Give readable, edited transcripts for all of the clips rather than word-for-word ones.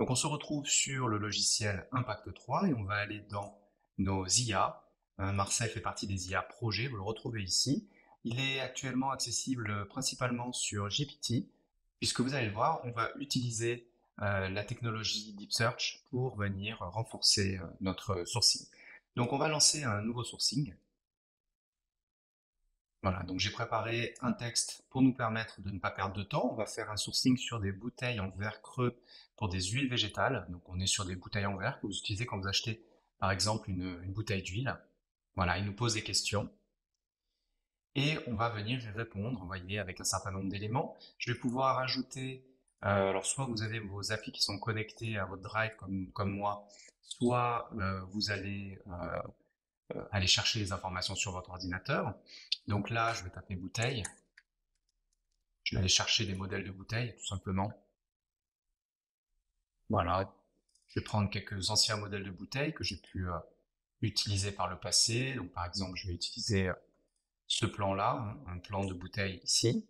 Donc on se retrouve sur le logiciel Impact 3 et on va aller dans nos IA. Marseille fait partie des IA projets, vous le retrouvez ici. Il est actuellement accessible principalement sur GPT, puisque vous allez le voir, on va utiliser la technologie Deep Search pour venir renforcer notre sourcing. Donc on va lancer un nouveau sourcing. Voilà, donc j'ai préparé un texte pour nous permettre de ne pas perdre de temps. On va faire un sourcing sur des bouteilles en verre creux pour des huiles végétales. Donc on est sur des bouteilles en verre que vous utilisez quand vous achetez par exemple une bouteille d'huile. Voilà, il nous pose des questions et on va venir y répondre, vous voyez, avec un certain nombre d'éléments. Je vais pouvoir ajouter, alors soit vous avez vos applis qui sont connectés à votre Drive comme moi, soit vous allez aller chercher les informations sur votre ordinateur. Donc là, je vais taper bouteille. Je vais aller chercher des modèles de bouteilles, tout simplement. Voilà. Je vais prendre quelques anciens modèles de bouteilles que j'ai pu utiliser par le passé. Donc, par exemple, je vais utiliser ce plan-là, hein, un plan de bouteille ici.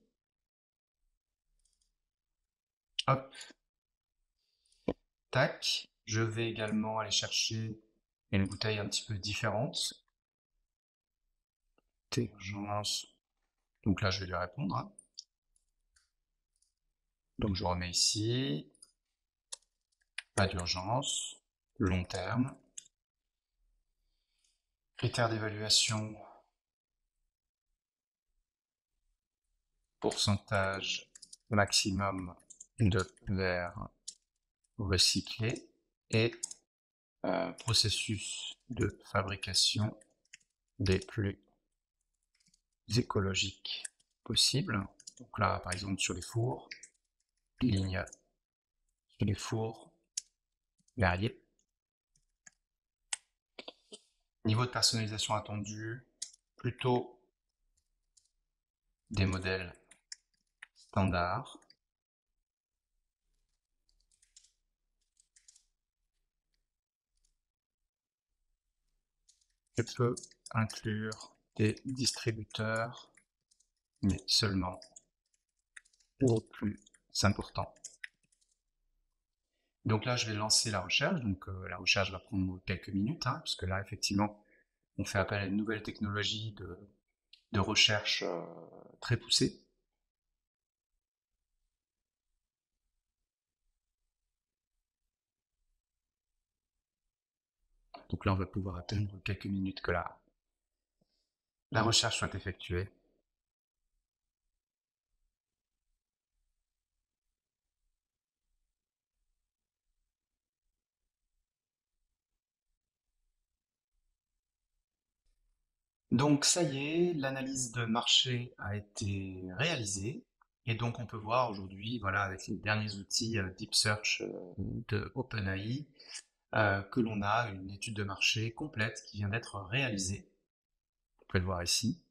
Hop, tac. Je vais également aller chercher une bouteille un petit peu différente. Urgence. Donc là, je vais lui répondre, hein. Donc, je remets ici. Pas d'urgence. Long terme. Critères d'évaluation. Pourcentage maximum de verre recyclé et processus de fabrication des plus écologiques possibles. Donc là, par exemple, sur les fours, ligne sur les fours verriers. Niveau de personnalisation attendu, plutôt des modèles standards. Je peux inclure des distributeurs, mais seulement aux plus importants. Donc là, je vais lancer la recherche. Donc la recherche va prendre quelques minutes, hein, parce que là, effectivement, on fait appel à une nouvelle technologie de recherche très poussée. Donc là, on va pouvoir attendre quelques minutes que la recherche soit effectuée. Donc ça y est, l'analyse de marché a été réalisée. Et donc on peut voir aujourd'hui, voilà, avec les derniers outils Deep Search de OpenAI, que l'on a une étude de marché complète qui vient d'être réalisée. Vous pouvez le voir ici.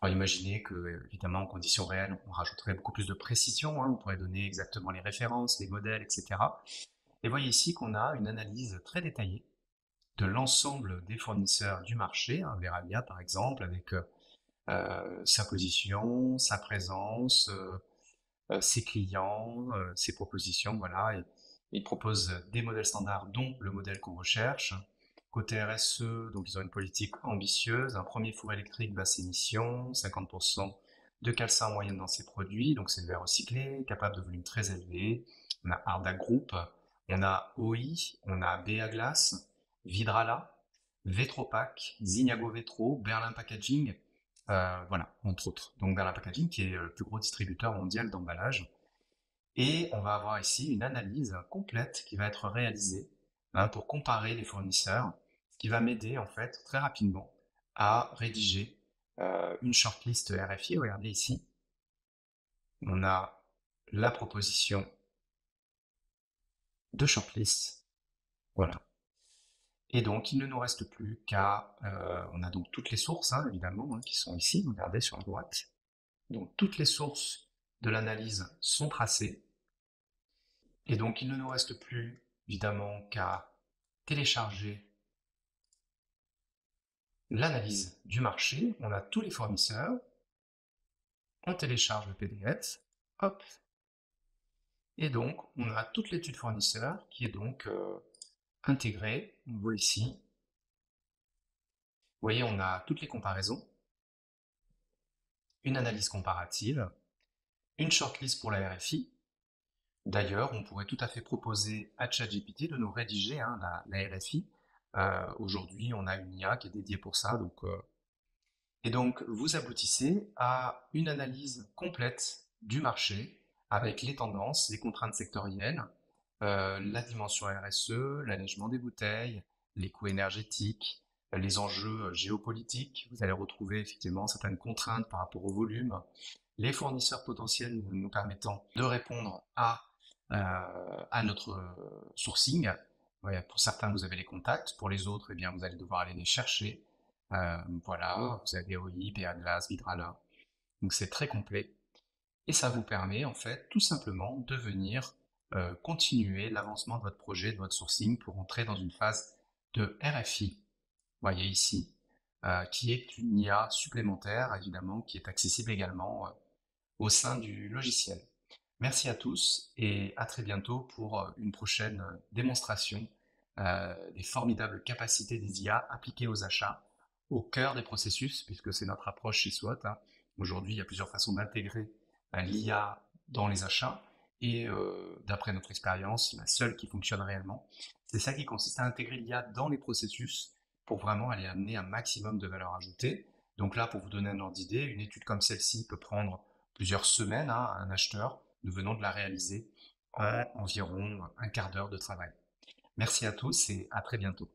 On va imaginer que, évidemment, en conditions réelles, on rajouterait beaucoup plus de précision, hein, on pourrait donner exactement les références, les modèles, etc. Et voyez ici qu'on a une analyse très détaillée de l'ensemble des fournisseurs du marché, hein, Verallia par exemple, avec sa position, sa présence, ses clients, ses propositions, voilà. Et il propose des modèles standards, dont le modèle qu'on recherche. Côté RSE, donc ils ont une politique ambitieuse, un premier four électrique basse émission, 50% de calcin en moyenne dans ses produits, donc c'est le verre recyclé, capable de volume très élevé. On a Arda Group, on a OI, on a BA Glass, Vidrala, Vetropack, Zignago Vetro, Berlin Packaging, voilà, entre autres. Donc Berlin Packaging qui est le plus gros distributeur mondial d'emballage. Et on va avoir ici une analyse complète qui va être réalisée, hein, pour comparer les fournisseurs, ce qui va m'aider en fait très rapidement à rédiger une shortlist RFI. Regardez ici, on a la proposition de shortlist. Voilà. Et donc, il ne nous reste plus qu'à... on a donc toutes les sources, hein, évidemment, hein, qui sont ici. Regardez sur la droite. Donc, toutes les sources de l'analyse sont tracées. Et donc, il ne nous reste plus, évidemment, qu'à télécharger l'analyse du marché. On a tous les fournisseurs. On télécharge le PDF. Hop. Et donc, on a toute l'étude fournisseur qui est donc intégrée. On voit ici. Vous voyez, on a toutes les comparaisons, une analyse comparative, une shortlist pour la RFI. D'ailleurs, on pourrait tout à fait proposer à ChatGPT de nous rédiger la RFI. Aujourd'hui, on a une IA qui est dédiée pour ça. Et donc, vous aboutissez à une analyse complète du marché avec les tendances, les contraintes sectorielles, la dimension RSE, l'allègement des bouteilles, les coûts énergétiques, les enjeux géopolitiques. Vous allez retrouver effectivement certaines contraintes par rapport au volume, les fournisseurs potentiels nous permettant de répondre à notre sourcing. Ouais, pour certains, vous avez les contacts, pour les autres, eh bien, vous allez devoir aller les chercher. Voilà, vous avez OI, PA Glass, Vidrala. Donc c'est très complet. Et ça vous permet en fait tout simplement de venir continuer l'avancement de votre projet, de votre sourcing pour entrer dans une phase de RFI. Vous voyez ici, qui est une IA supplémentaire évidemment, qui est accessible également au sein du logiciel. Merci à tous et à très bientôt pour une prochaine démonstration des formidables capacités des IA appliquées aux achats, au cœur des processus, puisque c'est notre approche chez SWOT, hein. Aujourd'hui, il y a plusieurs façons d'intégrer l'IA dans les achats et d'après notre expérience, la seule qui fonctionne réellement, c'est ça qui consiste à intégrer l'IA dans les processus pour vraiment aller amener un maximum de valeur ajoutée. Donc là, pour vous donner un ordre d'idée, une étude comme celle-ci peut prendre plusieurs semaines à un acheteur. Nous venons de la réaliser en environ un quart d'heure de travail. Merci à tous et à très bientôt.